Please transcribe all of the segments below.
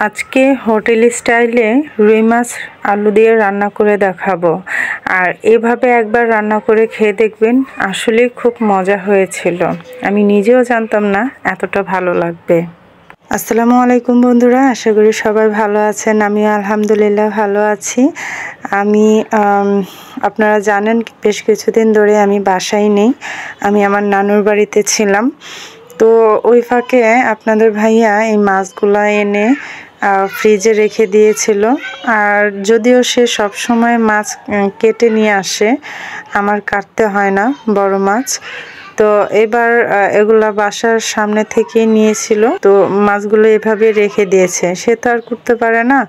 আজকে হোটেল স্টাইলে রুই মাছ আলু দিয়ে রান্না করে দেখাবো। আর এভাবে একবার রান্না করে খেয়ে দেখবেন, আসলে খুব মজা হয়েছিল। আমি নিজেও জানতাম না এতটা ভালো লাগবে। আসসালামু আলাইকুম বন্ধুরা, আশা করি সবাই ভালো আছেন। আমি আলহামদুলিল্লাহ ভালো আছি। আমি আপনারা জানেন বেশ কিছুদিন ধরে আমি বাসায় নেই, আমি আমার নানুর বাড়িতে ছিলাম। তো ওই ফাঁকে আপনাদের ভাইয়া এই মাছগুলো এনে ফ্রিজে রেখে দিয়েছিল। আর যদিও সে সব সময় মাছ কেটে নিয়ে আসে, আমার কাটতে হয় না বড় মাছ। তো এবার এগুলা বাসার সামনে থেকে নিয়েছিল, তো মাছগুলো এভাবে রেখে দিয়েছে। সে তো আর করতে পারে না।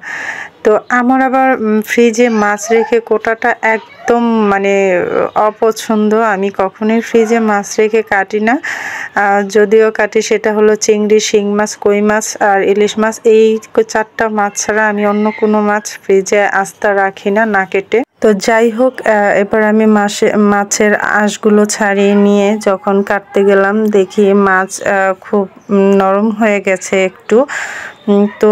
তো আমার আবার ফ্রিজে মাছ রেখে কোটাটা একদম অপছন্দ। আমি কখনোই ফ্রিজে মাছ রেখে কাটি না। যদিও কাটি সেটা হলো চিংড়ি, শিং মাছ, কই মাছ আর ইলিশ মাছ। এই 4টা মাছ ছাড়া আমি অন্য কোনো মাছ ফ্রিজে আস্তা রাখি না, না কেটে। তো যাই হোক, এবার আমি মাছের আঁশগুলো ছাড়িয়ে নিয়ে যখন কাটতে গেলাম, দেখি মাছ খুব নরম হয়ে গেছে একটু। তো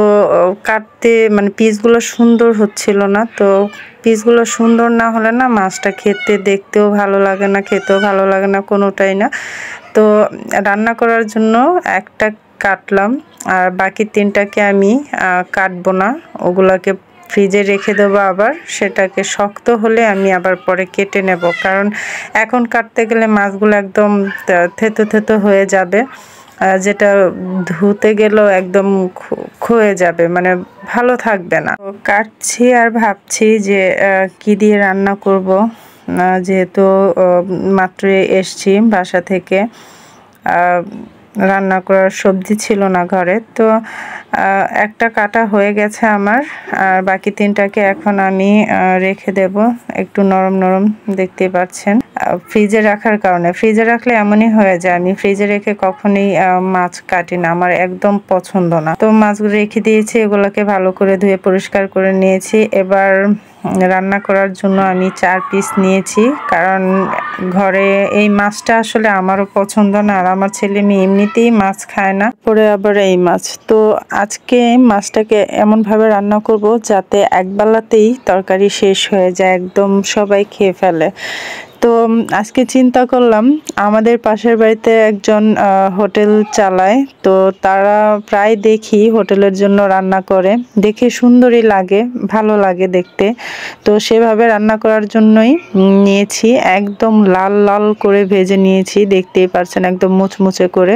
কাটতে পিসগুলো সুন্দর হচ্ছিল না। তো পিসগুলো সুন্দর না হলে না মাছটা খেতে, দেখতেও ভালো লাগে না, খেতেও ভালো লাগে না, কোনোটাই না। তো রান্না করার জন্য একটা কাটলাম, আর বাকি 3টাকে আমি কাটবো না, ওগুলাকে ফ্রিজে রেখে দেবো। আবার সেটাকে শক্ত হলে আমি আবার পরে কেটে নেব, কারণ এখন কাটতে গেলে মাছগুলো একদম থেতো থেতো হয়ে যাবে, যেটা ধুতে গেলেও একদম ক্ষয়ে যাবে, ভালো থাকবে না। তো কাটছি আর ভাবছি যে কি দিয়ে রান্না করব। যেহেতু মাত্র এসছি বাসা থেকে, রান্না করার সবজি ছিল না ঘরে। তো একটা কাটা হয়ে গেছে আমার, আর বাকি 3টাকে এখন আমি রেখে দেব। একটু নরম নরম দেখতে পাচ্ছেন, ফ্রিজে রাখার কারণে। ফ্রিজে রাখলে এমনই হয়ে যায়, আমি ফ্রিজে রেখে কখনোই মাছ কাটি না, আমার একদম পছন্দ না। তো মাছগুলো রেখে দিয়েছি, এগুলোকে ভালো করে ধুয়ে পরিষ্কার করে নিয়েছি। এবার রান্না করার জন্য আমি 4 পিস নিয়েছি, কারণ ঘরে এই মাছটা আসলে আমারও পছন্দ না, আর আমার ছেলে মেয়ে এমনিতেই মাছ খায় না, পরে আবার এই মাছ। তো আজকে মাছটাকে এমনভাবে রান্না করব যাতে একবেলাতেই তরকারি শেষ হয়ে যায়, একদম সবাই খেয়ে ফেলে। তো আজকে চিন্তা করলাম, আমাদের পাশের বাড়িতে একজন হোটেল চালায়। তো তারা প্রায় দেখি হোটেলের জন্য রান্না করে, দেখে সুন্দরই লাগে, ভালো লাগে দেখতে। তো সেভাবে রান্না করার জন্যই নিয়েছি, একদম লাল লাল করে ভেজে নিয়েছি, দেখতেই পারছেন একদম মুচমুচে করে।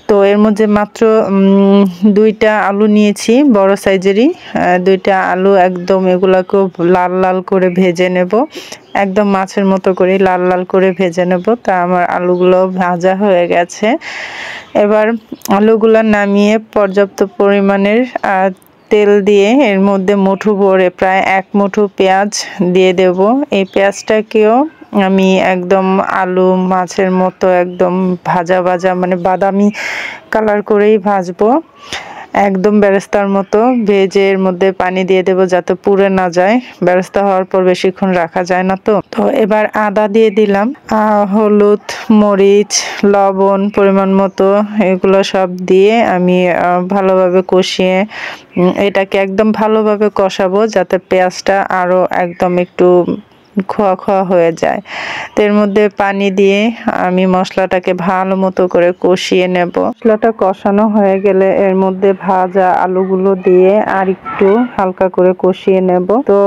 তো এর মধ্যে মাত্র 2টা আলু নিয়েছি, বড় সাইজেরই 2টা আলু, একদম এগুলাকেও লাল লাল করে ভেজে নেব, একদম মাছের মতো করে লাল লাল করে ভেজে নেব। তা আমার আলুগুলো ভাজা হয়ে গেছে। এবার আলুগুলো নামিয়ে পর্যাপ্ত পরিমাণের তেল দিয়ে এর মধ্যে মুঠো ভরে প্রায় 1 মুঠো পেঁয়াজ দিয়ে দেব। এই পেঁয়াজটাকেও আমি একদম আলু মাছের মতো একদম ভাজা ভাজা, বাদামি কালার করেই ভাজবো, একদম বেরেস্তার মতো ভেজে এর মধ্যে পানি দিয়ে দেব যাতে পুড়ে না যায়। বেরেস্তা হওয়ার পর বেশিক্ষণ রাখা যায় না। তো এবার আদা দিয়ে দিলাম, হলুদ, মরিচ, লবণ পরিমাণ মতো, এগুলো সব দিয়ে আমি ভালোভাবে কষিয়ে এটাকে একদম ভালোভাবে কষাবো, যাতে পেঁয়াজটা আরো একদম একটু খোয়া খোয়া হয়ে যায়। তো এর মধ্যে পানি দিয়ে আমি মশলাটাকে ভালো মতো করে কষিয়ে নেব। মশলাটা কষানো হয়ে গেলে এর মধ্যে ভাজা আলুগুলো দিয়ে আর একটু হালকা করে কষিয়ে নেব। তো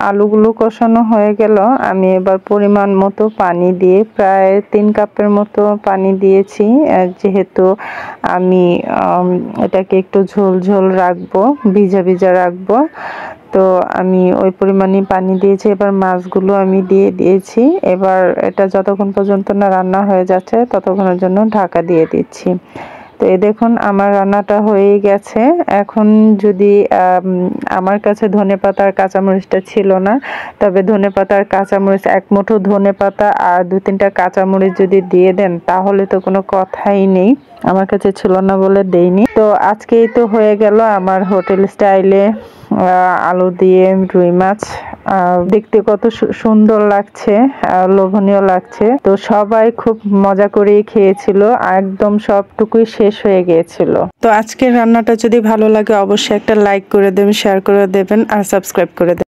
আলুগুলো কষানো হয়ে গেল, আমি এবার পরিমাণ মতো পানি দিয়ে প্রায় 3 কাপের মতো পানি দিয়েছি, যেহেতু আমি এটাকে একটু ঝোল ঝোল রাখবো, ভিজা ভিজা রাখবো। তো আমি ওই পরিমাণই পানি দিয়েছি। এবার মাছগুলো আমি দিয়ে দিয়েছি। এবার এটা যতক্ষণ পর্যন্ত না রান্না হয়ে যাচ্ছে ততক্ষণের জন্য ঢাকা দিয়ে দিচ্ছি। তো এই দেখুন আমার রান্নাটা হয়েই গেছে। এখন যদি আমার কাছে ধনেপাতা আর কাঁচামরিচটা ছিল না, তবে ধনেপাতা আর কাঁচামরিচ, 1 মুঠো ধনেপাতা আর 2-3টা কাঁচামরিচ যদি দিয়ে দেন তাহলে তো কোনো কথাই নেই। আমার কাছে ছিল না বলে দেইনি। তো আজকেই তো হয়ে গেল আমার হোটেল স্টাইলে আলু দিয়ে রুই মাছ দেখতে কত সুন্দর লাগছে, লোভনীয় লাগছে। তো সবাই খুব মজা করে খেয়েছিল, একদম সবটুকুই শেষ হয়ে গিয়েছিল। তো আজকের রান্নাটা যদি ভালো লাগে অবশ্যই একটা লাইক করে দেবেন, শেয়ার করে দেবেন আর সাবস্ক্রাইব করে দেবেন।